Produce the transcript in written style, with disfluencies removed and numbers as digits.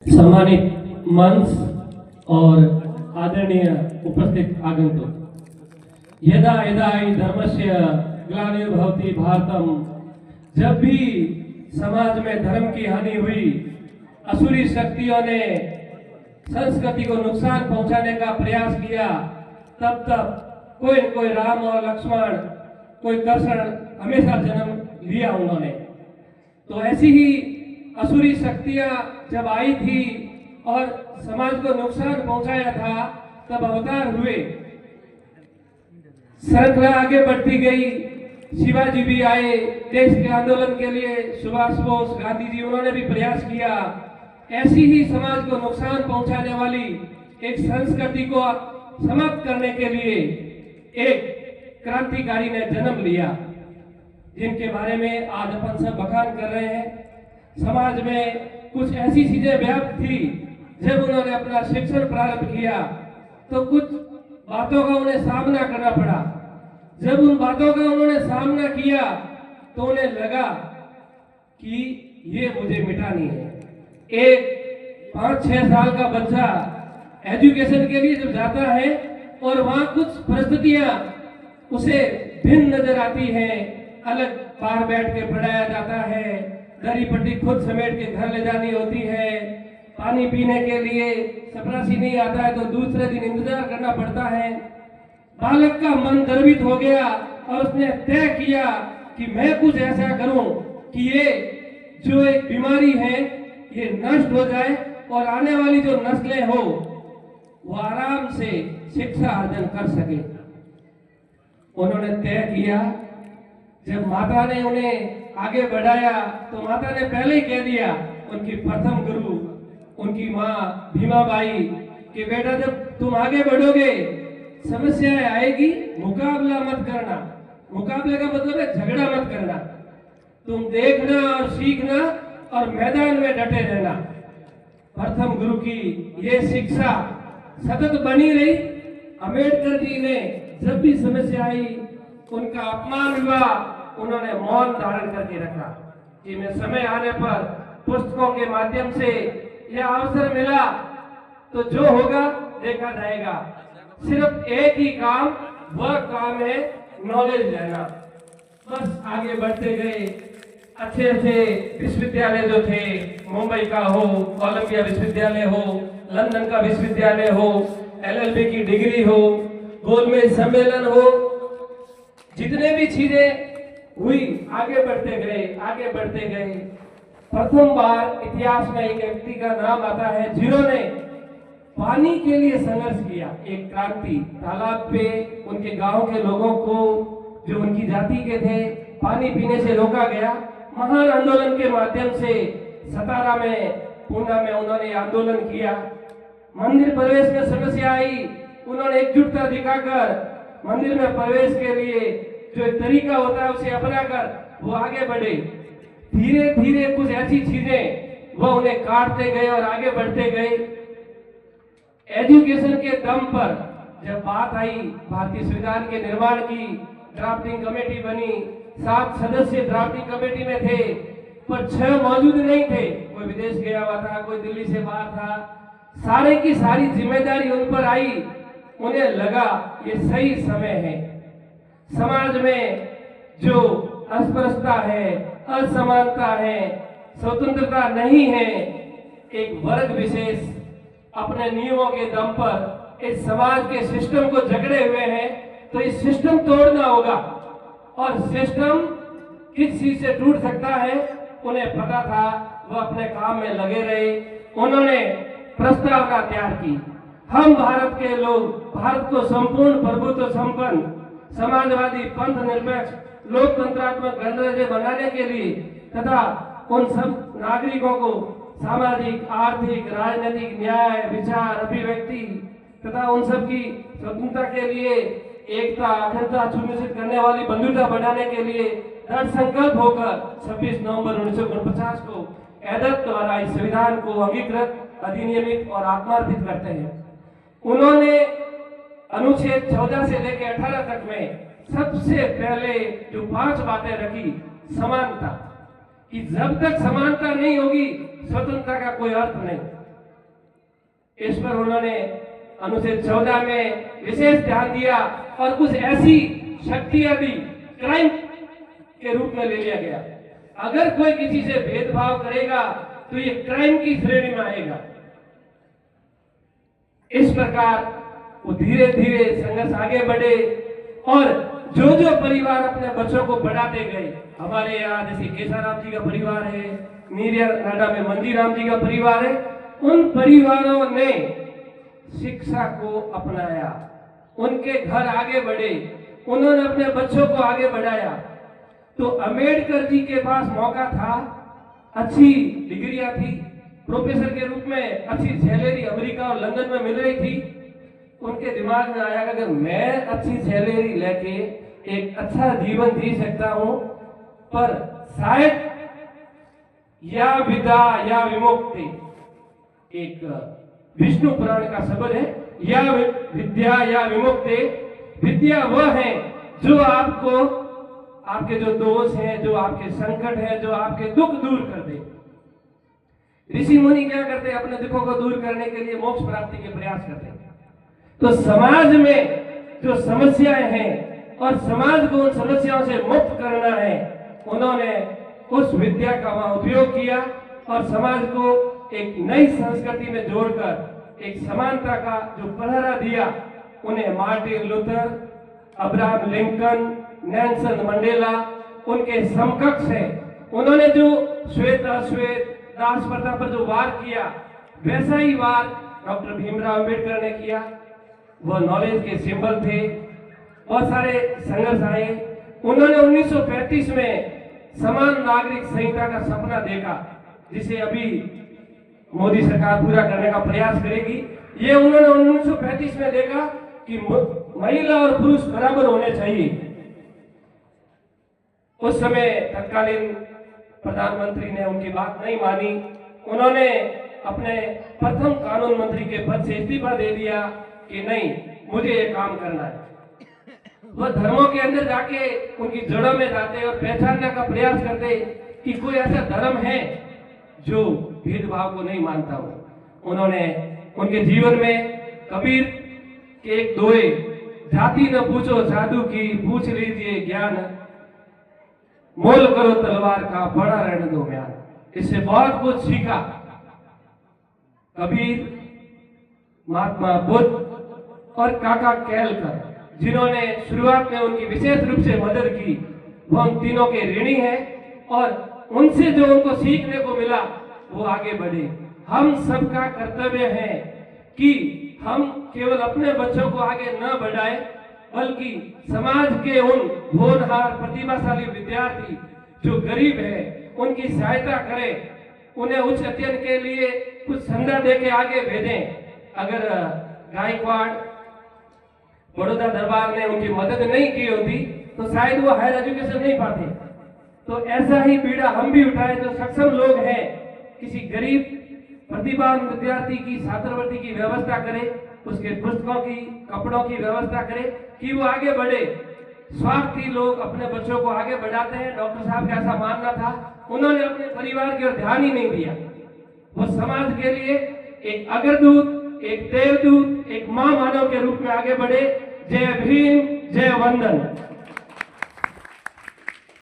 सम्मानित मंच और आदरणीय उपस्थित आगंतुक, यदा यदा हि धर्मस्य ग्लानिर्भवति भारतम, जब भी समाज में धर्म की हानि हुई, असुरी शक्तियों ने संस्कृति को नुकसान पहुंचाने का प्रयास किया, तब तब कोई न कोई राम और लक्ष्मण, कोई कृष्ण हमेशा जन्म लिया उन्होंने। तो ऐसी ही असुरी शक्तियां जब आई थी और समाज को नुकसान पहुंचाया था, तब अवतार हुए। श्रृंखला आगे बढ़ती गई, शिवाजी भी आए देश के आंदोलन के लिए, सुभाष बोस, गांधी जी, उन्होंने भी प्रयास किया। ऐसी ही समाज को नुकसान पहुंचाने वाली एक संस्कृति को समाप्त करने के लिए एक क्रांतिकारी ने जन्म लिया, जिनके बारे में आज अपन सब बखान कर रहे हैं। समाज में कुछ ऐसी चीजें व्याप्त थी, जब उन्होंने अपना शिक्षण प्रारंभ किया तो कुछ बातों का उन्हें सामना करना पड़ा। जब उन बातों का उन्होंने सामना किया तो उन्हें लगा कि ये मुझे मिटानी है। एक 5-6 साल का बच्चा एजुकेशन के लिए जब जाता है और वहां कुछ परिस्थितियां उसे भिन्न नजर आती हैं, अलग बाहर बैठ के पढ़ाया जाता है, दरी पट्टी खुद समेट के घर ले जानी होती है, पानी पीने के लिए चपरासी नहीं आता है तो दूसरे दिन इंतजार करना पड़ता है। बालक का मन गर्वित हो गया और उसने तय किया कि मैं कुछ ऐसा करूं कि ये जो एक बीमारी है ये नष्ट हो जाए और आने वाली जो नस्लें हो वो आराम से शिक्षा अर्जन कर सके। उन्होंने तय किया। जब माता ने उन्हें आगे बढ़ाया तो माता ने पहले ही कह दिया, उनकी प्रथम गुरु, उनकी माँ भीमाबाई, कि बेटा जब तुम आगे बढ़ोगे समस्याएं आएगी, मुकाबला मत करना। मुकाबले का मतलब है झगड़ा मत करना, तुम देखना और सीखना और मैदान में डटे रहना। प्रथम गुरु की ये शिक्षा सतत बनी रही। अम्बेडकर जी ने जब भी समस्या आई, उनका अपमान हुआ, उन्होंने मौन धारण करके रखा कि मैं समय आने पर पुस्तकों के माध्यम से यह अवसर मिला तो जो होगा देखा जाएगा। सिर्फ एक ही काम, वह काम है नॉलेज लेना। बस आगे बढ़ते गए। अच्छे अच्छे विश्वविद्यालय जो थे, मुंबई का हो, कोलंबिया विश्वविद्यालय हो, लंदन का विश्वविद्यालय हो, LLB की डिग्री हो, गोलमेज सम्मेलन हो, जितने भी चीजें हुई, आगे बढ़ते गए, आगे बढ़ते गए। प्रथम बार इतिहास में एक व्यक्ति का नाम आता है जिन्होंने पानी के लिए संघर्ष किया, एक क्रांति। तालाब पे उनके गांव के लोगों को, जो उनकी जाति के थे, पानी पीने से रोका गया। महान आंदोलन के माध्यम से सतारा में, पूना में उन्होंने आंदोलन किया। मंदिर प्रवेश में समस्या आई, उन्होंने एकजुटता दिखाकर मंदिर में प्रवेश के लिए जो एक तरीका होता है उसे अपनाकर वो आगे बढ़े। धीरे धीरे कुछ ऐसी चीजें वो उन्हें काटते गए और आगे बढ़ते गए। एजुकेशन के दम पर जब बात आई, भारतीय संविधान के निर्माण की ड्राफ्टिंग कमेटी बनी। 7 सदस्य ड्राफ्टिंग कमेटी में थे, पर 6 मौजूद नहीं थे। कोई विदेश गया हुआ था, कोई दिल्ली से बाहर था। सारे की सारी जिम्मेदारी उन पर आई। उन्हें लगा ये सही समय है। समाज में जो अस्पृश्यता है, असमानता है, स्वतंत्रता नहीं है, एक वर्ग विशेष अपने नियमों के दम पर इस समाज के सिस्टम को जकड़े हुए हैं, तो इस सिस्टम तोड़ना होगा। और सिस्टम किस चीज से टूट सकता है उन्हें पता था, वो अपने काम में लगे रहे। उन्होंने प्रस्तावना तैयार की। हम भारत के लोग भारत को संपूर्ण प्रभुत्व संपन्न, समाजवादी, पंथ निरपेक्ष, लोकतंत्रात्मक गणराज्य बनाने के लिए तथा उन सब नागरिकों को सामाजिक, आर्थिक, राजनीतिक न्याय, विचार, अभिव्यक्ति तथा उन सब की स्वतंत्रता के लिए एकता, अखंडता सुनिश्चित करने वाली बंधुता बनाने के लिए दृढ़ संकल्प होकर 26 नवंबर 1949 को एडल्ट द्वारा इस संविधान को अंगीकृत, अधिनियमित और आत्मार्पित करते हैं। उन्होंने अनुच्छेद 14 से लेकर 18 तक में सबसे पहले जो 5 बातें रखी, समानता, कि जब तक समानता नहीं होगी स्वतंत्रता का कोई अर्थ नहीं। इस पर उन्होंने अनुच्छेद 14 में विशेष ध्यान दिया और कुछ ऐसी शक्तियां दी, क्राइम के रूप में ले लिया गया। अगर कोई किसी से भेदभाव करेगा तो ये क्राइम की श्रेणी में आएगा। इस प्रकार वो धीरे धीरे संघर्ष आगे बढ़े और जो जो परिवार अपने बच्चों को बढ़ाते गए, हमारे यहाँ जैसे केसाराम जी का परिवार है, नीरिया नाडा में मंजीराम जी का परिवार है, उन परिवारों ने शिक्षा को अपनाया, उनके घर आगे बढ़े, उन्होंने अपने बच्चों को आगे बढ़ाया। तो अंबेडकर जी के पास मौका था, अच्छी डिग्रियां थी, प्रोफेसर के रूप में अच्छी सैलरी अमेरिका और लंदन में मिल रही थी। उनके दिमाग में आया कि अगर मैं अच्छी सैलरी लेके एक अच्छा जीवन जी सकता हूं, पर शायद या विदा या विमुक्ति, एक विष्णु पुराण का शब्द है, या विद्या या विमुक्ति। विद्या वह है जो आपको आपके जो दोष हैं, जो आपके संकट है, जो आपके दुख दूर कर दे। ऋषि मुनि क्या करते हैं? अपने दुखों को दूर करने के लिए मोक्ष प्राप्ति के प्रयास करते हैं। तो समाज में जो समस्याएं हैं और समाज को उन समस्याओं से मुक्त करना है, उन्होंने उस विद्या का वहां उपयोग किया और समाज को एक नई संस्कृति में जोड़कर एक समानता का जो पहरा दिया, उन्हें Martin Luther, Abraham Lincoln, Nelson Mandela उनके समकक्ष है। उन्होंने जो श्वेत अश्वेत दास प्रथा पर जो वार किया, वैसा ही वार डॉक्टर भीमराव अंबेडकर ने किया। वह नॉलेज के सिंबल थे। बहुत सारे संघर्ष आए। उन्होंने 1935 में समान नागरिक संहिता का सपना देखा, जिसे अभी मोदी सरकार पूरा करने का प्रयास करेगी। ये उन्होंने 1935 में देखा कि महिला और पुरुष बराबर होने चाहिए। उस समय तत्कालीन प्रधानमंत्री ने उनकी बात नहीं मानी। उन्होंने अपने प्रथम कानून मंत्री के पद से इस्तीफा दे दिया कि नहीं, मुझे ये काम करना है। वह धर्मों के अंदर जाके उनकी जड़ों में जाते और पहचानने का प्रयास करते कि कोई ऐसा धर्म है जो भेदभाव को नहीं मानता हो। उन्होंने उनके जीवन में कबीर के एक दोहे, जाति न पूछो साधु की, पूछ लीजिए ज्ञान, मोल करो तलवार का, बड़ा रहने दो ज्ञान, इससे बहुत कुछ सीखा। कबीर, महात्मा बुद्ध और काका केलकर, जिन्होंने शुरुआत में उनकी विशेष रूप से मदद की, वो उन तीनों के ऋणी हैं और उनसे जो उनको सीखने को मिला वो आगे बढ़े। हम सबका कर्तव्य है कि हम केवल अपने बच्चों को आगे न बढ़ाएं, बल्कि समाज के उन होनहार प्रतिभाशाली विद्यार्थी जो गरीब है, उनकी सहायता करें, उन्हें उच्च अध्ययन के लिए कुछ संधा देके आगे भेजें। अगर गायकवाड़, बड़ौदा दरबार ने उनकी मदद नहीं की होती तो शायद वो हायर एजुकेशन नहीं पाते। तो ऐसा ही बीड़ा हम भी उठाए, जो सक्षम लोग हैं, किसी गरीब प्रतिभावान विद्यार्थी की छात्रवृत्ति की व्यवस्था करें, उसके पुस्तकों की, कपड़ों की व्यवस्था करें कि वो आगे बढ़े। स्वार्थी लोग अपने बच्चों को आगे बढ़ाते हैं। डॉक्टर साहब का ऐसा मानना था, उन्होंने अपने परिवार की ओर ध्यान ही नहीं दिया। वो समाज के लिए एक अग्रदूत, एक देवदूत, एक मां मानव के रूप में आगे बढ़े। जय भीम, जय वंदन।